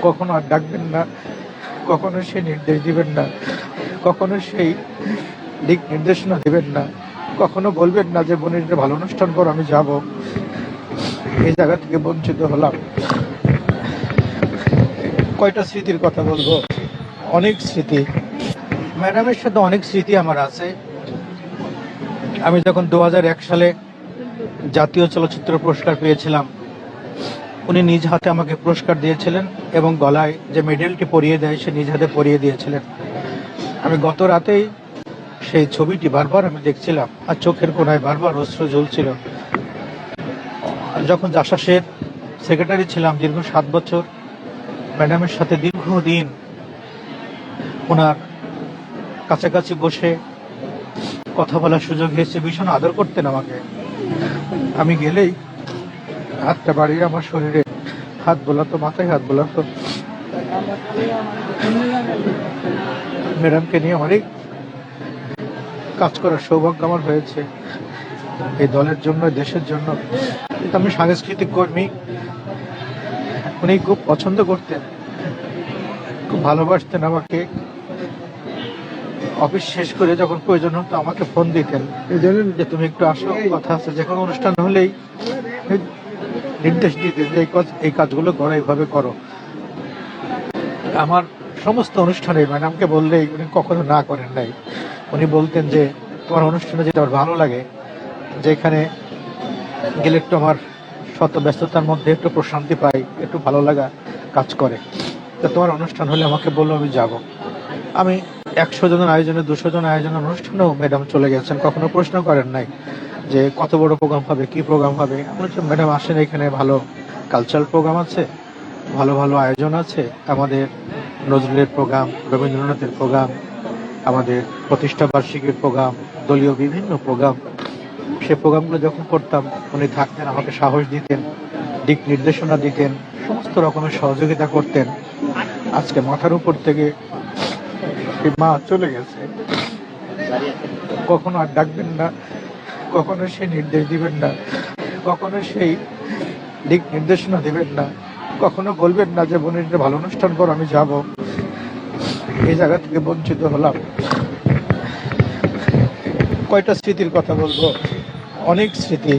কখনো আর ডাকবেন না, কখনো সেই নির্দেশ দিবেন না, কখনো সেই দিক নির্দেশনা দিবেন না, কখনো বলবেন না যে বোনের একটা ভালো অনুষ্ঠান করো, আমি যাব। এই জায়গা থেকে বঞ্চিত হলাম। কয়টা স্মৃতির কথা বলবো, অনেক স্মৃতি। ম্যাডামের সাথে অনেক স্মৃতি আমার আছে। আমি যখন 2001 সালে জাতীয় চলচ্চিত্র পুরস্কার পেয়েছিলাম, উনি নিজ হাতে আমাকে পুরস্কার দিয়েছিলেন এবং গলায় যে মেডেলটি পরিয়ে দেয় সে নিজ হাতে পরিয়ে দিয়েছিলেন। আমি গত রাতেই সেই ছবিটি বারবার আমি দেখছিলাম আর চোখের কোণায় বারবার অশ্রু ঝুলছিল। যখন জাসাসের সেক্রেটারি ছিলাম দীর্ঘ 7 বছর, ম্যাডামের সাথে দীর্ঘদিন ওনার কাছাকাছি বসে কথা বলার সুযোগ হয়েছে। ভীষণ আদর করতেন আমাকে। আমি গেলেই হাতটা বাড়িয়ে আমার শরীরে হাত বোলাতো, মাথায় হাত বোলাতো। ম্যাডামকে নিয়ে অনেক কাজ করার সৌভাগ্য আমার হয়েছে এই দলের জন্য, দেশের জন্য। কিন্তু আমি সাংস্কৃতিক কর্মী, উনি খুব পছন্দ করতেন, খুব ভালোবাসতেন আমাকে। অফিস শেষ করে যখন প্রয়োজন হতো আমাকে ফোন দিতেন যে তুমি একটু আসো, কথা আছে। যে কোনো অনুষ্ঠান হলেই নির্দেশ দিতেন যে এই কাজগুলো করো, এইভাবে করো। আমার সমস্ত অনুষ্ঠানে ম্যাডামকে বললেই উনি কখনো না করেন নাই। উনি বলতেন যে তোমার অনুষ্ঠানে যেটা আমার ভালো লাগে, যে এখানে গেলে একটু আমার শত ব্যস্ততার মধ্যে একটু প্রশান্তি পাই, একটু ভালো লাগা কাজ করে। তো তোমার অনুষ্ঠান হলে আমাকে বললো, আমি যাব। আমি 100 জনের আয়োজনে, 200 জন আয়োজনের অনুষ্ঠানেও ম্যাডাম চলে গেছেন, কখনো প্রশ্ন করেন নাই যে কত বড় প্রোগ্রাম হবে, কি প্রোগ্রাম হবে। আমি বলছি ম্যাডাম আসেন, এখানে ভালো কালচারাল প্রোগ্রাম আছে, ভালো ভালো আয়োজন আছে। আমাদের নজরুলের প্রোগ্রাম, রবীন্দ্রনাথের প্রোগ্রাম, আমাদের প্রতিষ্ঠা বার্ষিকীর প্রোগ্রাম, দলীয় বিভিন্ন প্রোগ্রাম। সে প্রোগ্রামগুলো যখন করতাম উনি থাকতেন, আমাকে সাহস দিতেন, দিক নির্দেশনা দিতেন, সমস্ত রকমের সহযোগিতা করতেন। আজকে মাথার উপর থেকে সেই মা চলে গেছে। কখনো আর ডাকবেন না, কখনো সেই নির্দেশ দিবেন না, কখনো সেই দিক নির্দেশনা দিবেন না, কখনো বলবেন না যে বোনের একটা ভালো অনুষ্ঠান করো, আমি যাব। এই জায়গা থেকে বঞ্চিত হলাম। কয়টা স্মৃতির কথা বলবো, অনেক স্মৃতি।